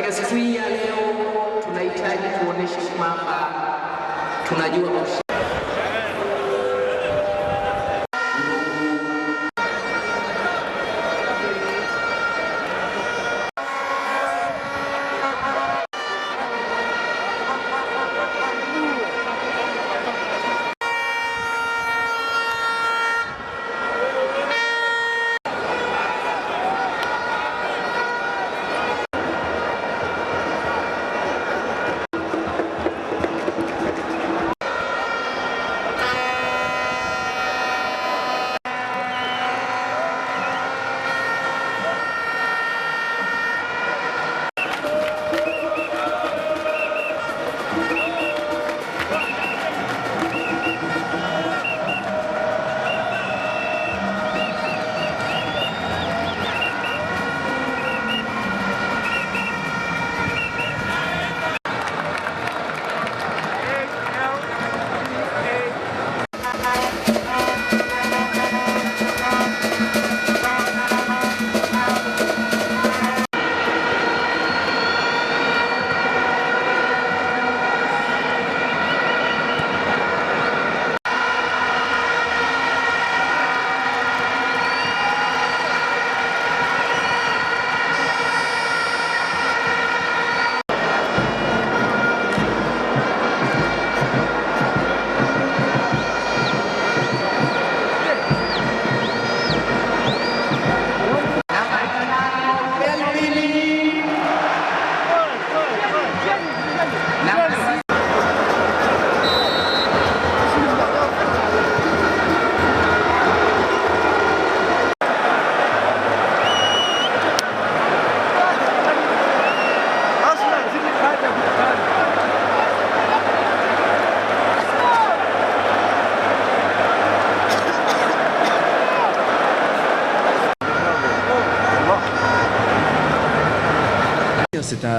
katika siku hii ya leo tunahitaji kuonesha kwamba tunajua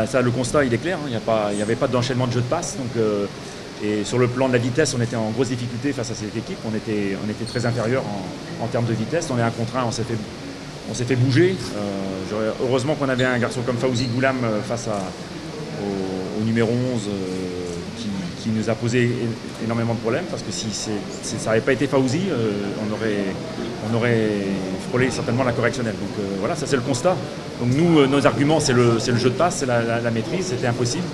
Ça, le constat il est clair, hein. Il n'y avait pas d'enchaînement de jeux de passe. Donc, et sur le plan de la vitesse, on était en grosse difficulté face à cette équipe. On était très inférieur en termes de vitesse. Dans les 1 contre 1, on s'est fait bouger. Heureusement qu'on avait un garçon comme Fawzi Goulam face au numéro 11 qui nous a posé énormément de problèmes. Parce que si ça n'avait pas été Fawzi, on aurait frôlé certainement la correctionnelle. Donc voilà, ça c'est le constat. Donc nous, nos arguments, c'est le jeu de passe, c'est la maîtrise, c'était impossible.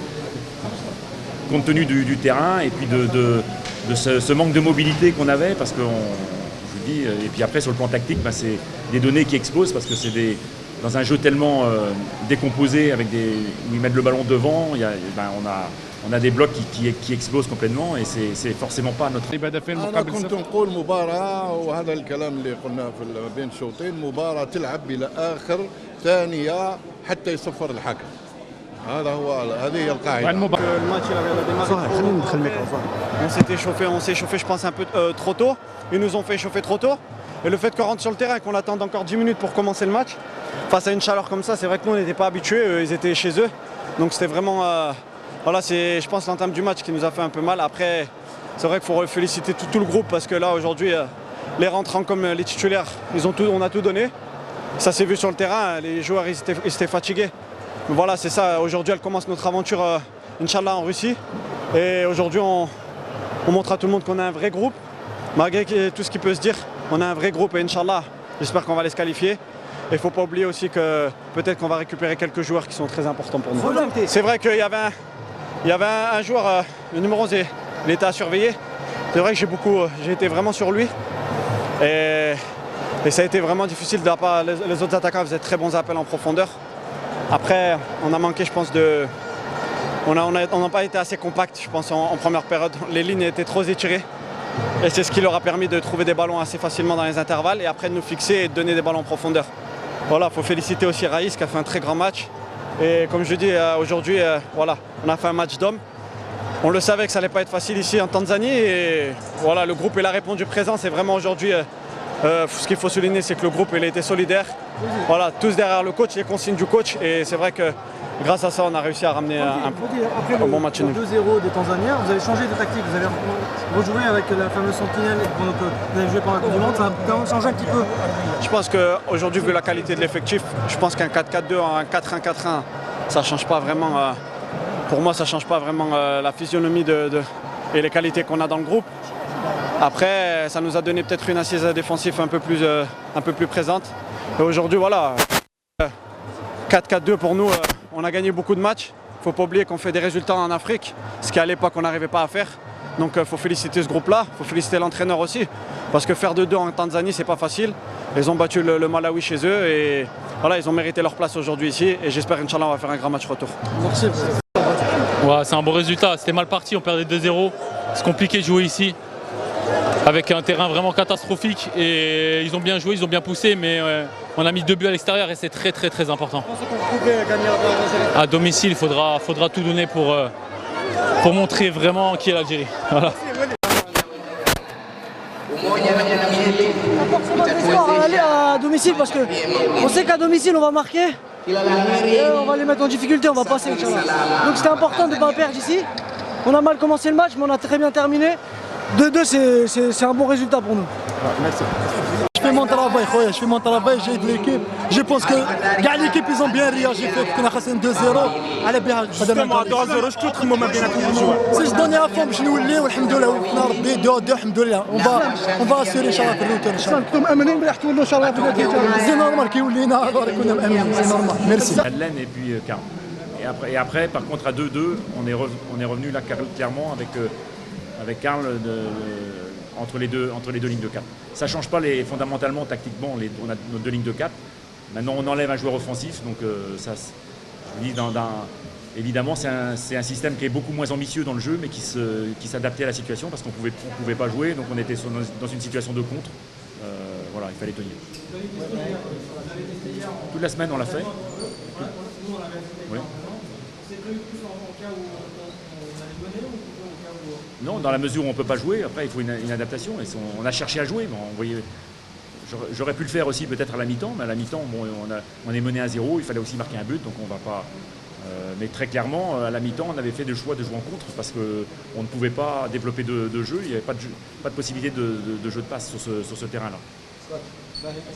Compte tenu du terrain et puis de ce manque de mobilité qu'on avait, parce que, je vous dis, et puis après sur le plan tactique, c'est des données qui explosent parce que c'est dans un jeu tellement décomposé où ils mettent le ballon devant, on a des blocs qui explosent complètement et c'est forcément pas notre. أنا كنت نقول مباراة وهذا الكلام اللي قلناه ما بين الشوطين مباراة تلعب إلى آخر ثانية حتى يصفر الحكم. هذه هي القاعدة. On s'est chauffé je pense un peu trop tôt. Ils nous ont fait chauffer trop tôt. Et le fait qu'on rentre sur le terrain et qu'on attende encore 10 minutes pour commencer le match, face à une chaleur comme ça, c'est vrai que nous on n'était pas habitués, ils étaient chez eux. Donc c'était vraiment, voilà, c'est je pense l'entame du match qui nous a fait un peu mal. Après, c'est vrai qu'il faut féliciter tout le groupe parce que là aujourd'hui, les rentrants comme les titulaires, on a tout donné. Ça s'est vu sur le terrain, les joueurs ils étaient fatigués. Mais voilà, c'est ça, aujourd'hui elle commence notre aventure, Inch'Allah, en Russie. Et aujourd'hui on montre à tout le monde qu'on a un vrai groupe. Malgré tout ce qui peut se dire, on a un vrai groupe et Inch'Allah, j'espère qu'on va les se qualifier. Et il ne faut pas oublier aussi que peut-être qu'on va récupérer quelques joueurs qui sont très importants pour nous. C'est vrai qu'il y avait un joueur, le numéro 11, il était à surveiller. C'est vrai que j'ai été vraiment sur lui. Et ça a été vraiment difficile. Les autres attaquants faisaient de très bons appels en profondeur. Après, on a manqué, je pense, on n'a pas été assez compact, je pense, en première période. Les lignes étaient trop étirées. Et c'est ce qui leur a permis de trouver des ballons assez facilement dans les intervalles et après de nous fixer et de donner des ballons en profondeur. Voilà, il faut féliciter aussi Raïs qui a fait un très grand match. Et comme je dis, aujourd'hui, voilà, on a fait un match d'hommes. On le savait que ça n'allait pas être facile ici en Tanzanie. Et voilà, le groupe il a répondu présent. C'est vraiment aujourd'hui, ce qu'il faut souligner, c'est que le groupe il a été solidaire. Voilà, tous derrière le coach, les consignes du coach. Et c'est vrai que grâce à ça, on a réussi à ramener un bon match nul. 2-0 des Tanzaniens, vous avez changé de tactique, vous avez rejoué avec la fameuse sentinelle que vous avez joué pendant la Coupe du Monde, ça a quand même changé un petit peu. Je pense qu'aujourd'hui, vu la qualité de l'effectif, je pense qu'un 4-4-2, un 4-1-4-1, ça change pas vraiment, pour moi, ça change pas vraiment la physionomie et les qualités qu'on a dans le groupe. Après, ça nous a donné peut-être une assise défensive un peu plus présente. Et aujourd'hui, voilà, 4-4-2 pour nous, on a gagné beaucoup de matchs. Il ne faut pas oublier qu'on fait des résultats en Afrique, ce qu'à l'époque on n'arrivait pas à faire. Donc il faut féliciter ce groupe-là, il faut féliciter l'entraîneur aussi. Parce que faire 2-2 en Tanzanie, c'est pas facile. Ils ont battu le Malawi chez eux et voilà, ils ont mérité leur place aujourd'hui ici. Et j'espère, Inch'Allah, on va faire un grand match retour. Merci. Ouais, c'est un bon résultat. C'était mal parti, on perdait 2-0. C'est compliqué de jouer ici. Avec un terrain vraiment catastrophique. Et ils ont bien joué, ils ont bien poussé, mais on a mis 2 buts à l'extérieur et c'est très très très important. Je pense qu'on pouvait gagner À domicile, il faudra tout donner pour montrer vraiment qui est l'Algérie. Voilà. aller à domicile parce qu'on sait qu'à domicile on va marquer et on va les mettre en difficulté, on va passer. Donc c'était important de ne pas perdre ici. On a mal commencé le match mais on a très bien terminé. 2-2 c'est un bon résultat pour nous. Merci. Je fais mon travail, je fais mon travail, j'aide l'équipe. Je pense que l'équipe ils ont bien réagi. كنا خاسرين 2-0 على بها justement 2-0 شكون تخموا ما بين الجوار سي دوني افون باش نوليو والحمد لله وقفنا ربي 2-2 الحمد لله on va assurer ان شاء الله في الروتور ان شاء الله. كنتم مأمنين بلي راح تولوا ان شاء الله في النتيجه. سي نورمال كي ولينا كنا مأمنين سي نورمال ميرسي. Madeleine et puis Karl. Et après, par contre, à 2-2, on est revenu là clairement avec Karl entre les deux lignes de 4. Ça ne change pas fondamentalement, tactiquement, on a nos 2 lignes de 4. Maintenant, on enlève un joueur offensif, donc ça, je dis, évidemment, c'est un système qui est beaucoup moins ambitieux dans le jeu, mais qui s'adaptait à la situation parce qu'on ne pouvait pas jouer, donc on était dans une situation de contre. Voilà, il fallait tenir. Toute la semaine, on l'a fait. Oui. Non, dans la mesure où on ne peut pas jouer, après il faut une adaptation. Et on a cherché à jouer, mais j'aurais pu le faire aussi peut-être à la mi-temps, mais à la mi-temps, bon, on est mené à 0, il fallait aussi marquer un but, donc on va pas. Mais très clairement, à la mi-temps, on avait fait le choix de jouer en contre parce qu'on ne pouvait pas développer de jeu, il n'y avait pas de possibilité de jeu de passe sur ce terrain-là.